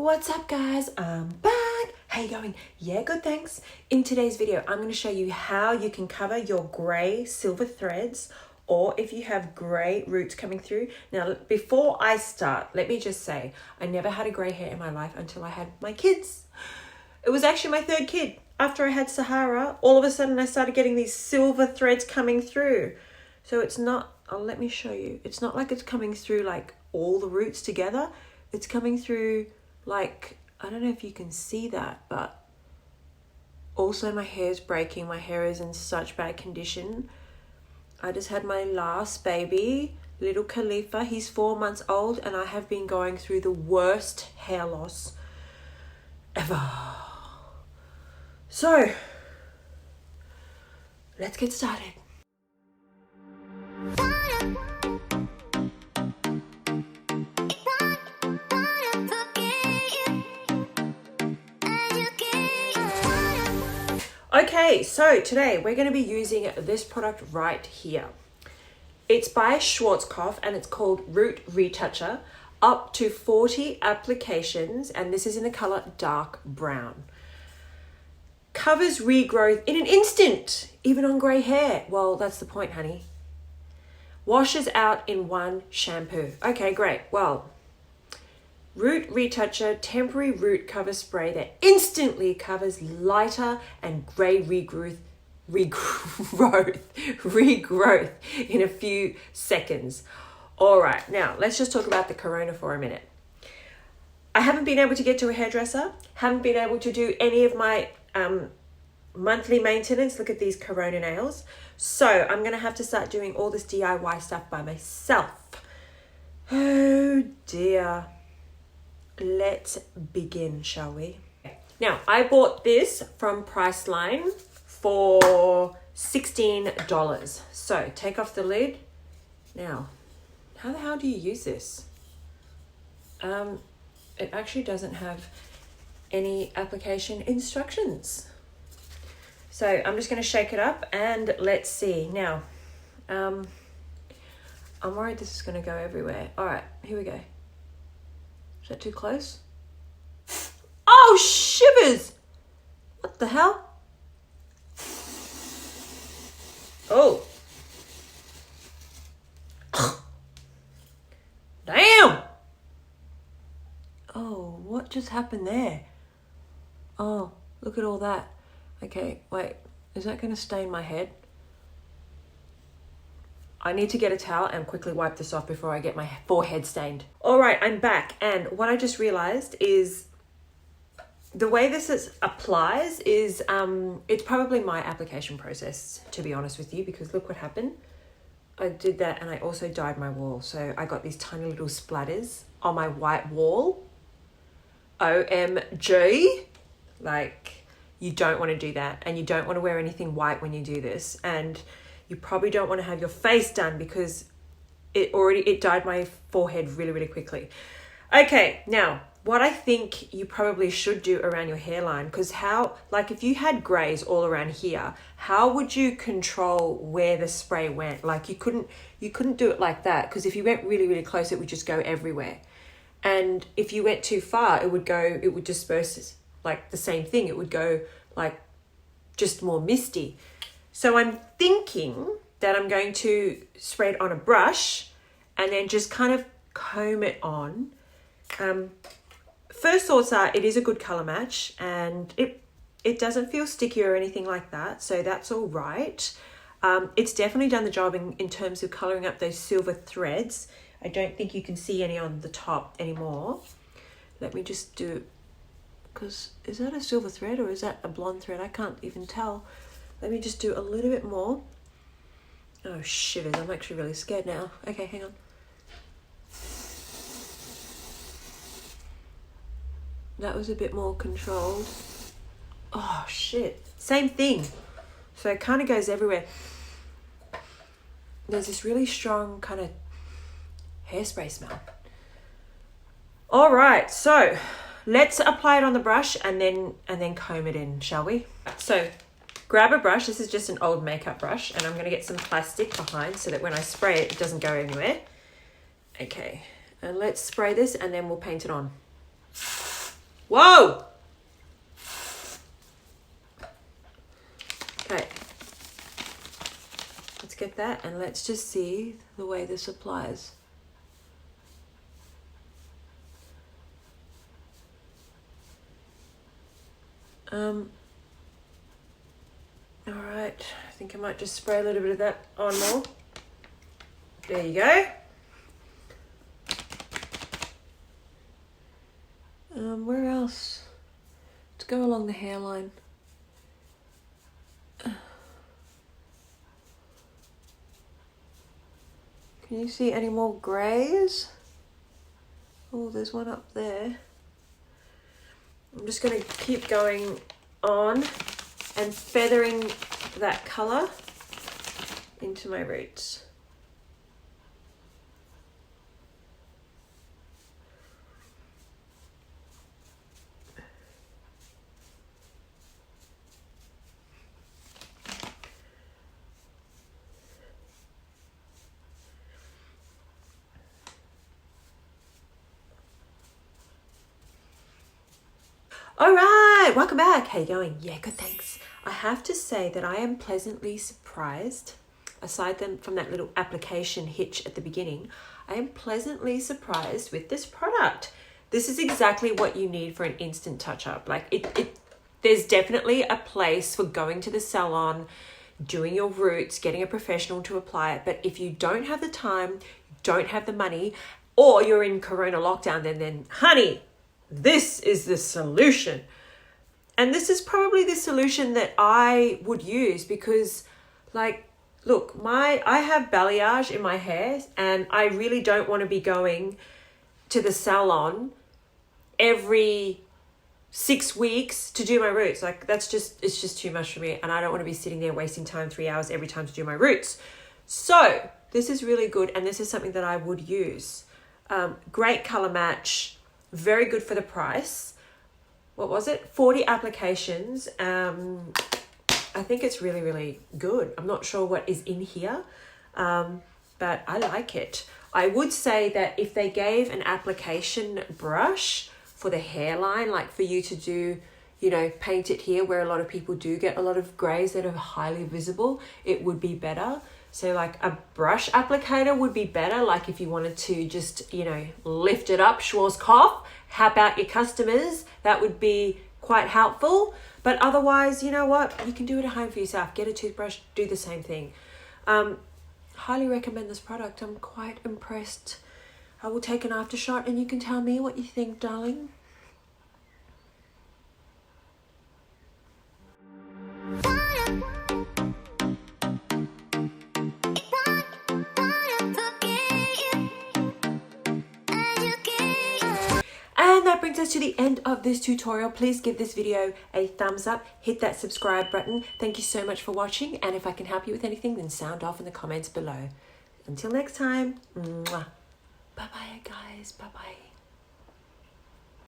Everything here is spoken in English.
What's up guys, I'm back. How you going? Yeah, good, thanks. In today's video, I'm going to show you how you can cover your grey silver threads, or if you have grey roots coming through. Now, before I start, let me just say, I never had a grey hair in my life until I had my kids. It was actually my third kid. After I had Sahara, all of a sudden I started getting these silver threads coming through. So it's not, let me show you. It's not like it's coming through like all the roots together. It's coming through like, I don't know if you can see that, but also my hair's breaking. My hair is in such bad condition. I just had my last baby, little Khalifa. He's 4 months old and I have been going through the worst hair loss ever. So, let's get started. Okay, so today we're going to be using this product right here. It's by Schwarzkopf and it's called Root Retoucher. Up to 40 applications, and this is in the color dark brown. Covers regrowth in an instant, even on grey hair. Well, that's the point, honey. Washes out in one shampoo. Okay, great. Well, Root Retoucher temporary root cover spray that instantly covers lighter and grey regrowth in a few seconds. All right, now let's just talk about the corona for a minute. I haven't been able to get to a hairdresser, haven't been able to do any of my monthly maintenance. Look at these corona nails. So I'm going to have to start doing all this DIY stuff by myself. Oh dear. Let's begin, shall we? Now, I bought this from Priceline for $16. So take off the lid. Now, how the hell do you use this? It actually doesn't have any application instructions. So I'm just going to shake it up and let's see. Now, I'm worried this is going to go everywhere. All right, here we go. Is that too close? Oh, shivers! What the hell? Oh. Damn! Oh, what just happened there? Oh, look at all that. Okay, wait. Is that going to stain my head? I need to get a towel and quickly wipe this off before I get my forehead stained. All right, I'm back. And what I just realized is the way this applies is, it's probably my application process, to be honest with you, because look what happened. I did that and I also dyed my wall. So I got these tiny little splatters on my white wall. OMG. Like, you don't want to do that. And you don't want to wear anything white when you do this. And you probably don't want to have your face done because it dyed my forehead really, really quickly. Okay, now, what I think you probably should do around your hairline, because if you had grays all around here, how would you control where the spray went? Like you couldn't do it like that, because if you went really, really close, it would just go everywhere. And if you went too far, it would disperse like the same thing. It would go like just more misty. So I'm thinking that I'm going to spray it on a brush and then just kind of comb it on. First thoughts are it is a good color match and it doesn't feel sticky or anything like that. So that's all right. It's definitely done the job in terms of coloring up those silver threads. I don't think you can see any on the top anymore. Let me just do, because is that a silver thread or is that a blonde thread? I can't even tell. Let me just do a little bit more. Oh, shivers. I'm actually really scared now. Okay, hang on. That was a bit more controlled. Oh, shit. Same thing. So it kind of goes everywhere. There's this really strong kind of hairspray smell. All right, so let's apply it on the brush and then comb it in, shall we? So grab a brush. This is just an old makeup brush and I'm going to get some plastic behind so that when I spray it, it doesn't go anywhere. Okay, and let's spray this and then we'll paint it on. Whoa! Okay. Let's get that and let's just see the way this applies. All right, I think I might just spray a little bit of that on more. There you go. Where else? Let's go along the hairline. Can you see any more greys? Oh, there's one up there. I'm just going to keep going on and feathering that colour into my roots. All right, welcome back. How you going? Yeah, good, thanks. I have to say that I am pleasantly surprised, aside from that little application hitch at the beginning, I am pleasantly surprised with this product. This is exactly what you need for an instant touch-up. Like there's definitely a place for going to the salon, doing your roots, getting a professional to apply it. But if you don't have the time, don't have the money, or you're in Corona lockdown, then honey, this is the solution. And this is probably the solution that I would use because, like, look, I have balayage in my hair and I really don't want to be going to the salon every 6 weeks to do my roots. Like, it's just too much for me. And I don't want to be sitting there wasting time 3 hours every time to do my roots. So this is really good. And this is something that I would use. Great color match. Very good for the price. What was it? 40 applications. I think it's really, really good. I'm not sure what is in here, but I like it. I would say that if they gave an application brush for the hairline, like for you to do, you know, paint it here where a lot of people do get a lot of grays that are highly visible, it would be better. So like a brush applicator would be better. Like if you wanted to just, you know, lift it up, Schwarzkopf, help out your customers, that would be quite helpful. But otherwise, you know what? You can do it at home for yourself. Get a toothbrush, do the same thing. Highly recommend this product. I'm quite impressed. I will take an after shot and you can tell me what you think, darling. And that brings us to the end of this tutorial. Please give this video a thumbs up, hit that subscribe button. Thank you so much for watching. And if I can help you with anything, then sound off in the comments below. Until next time, mwah. Bye-bye, guys. Bye-bye.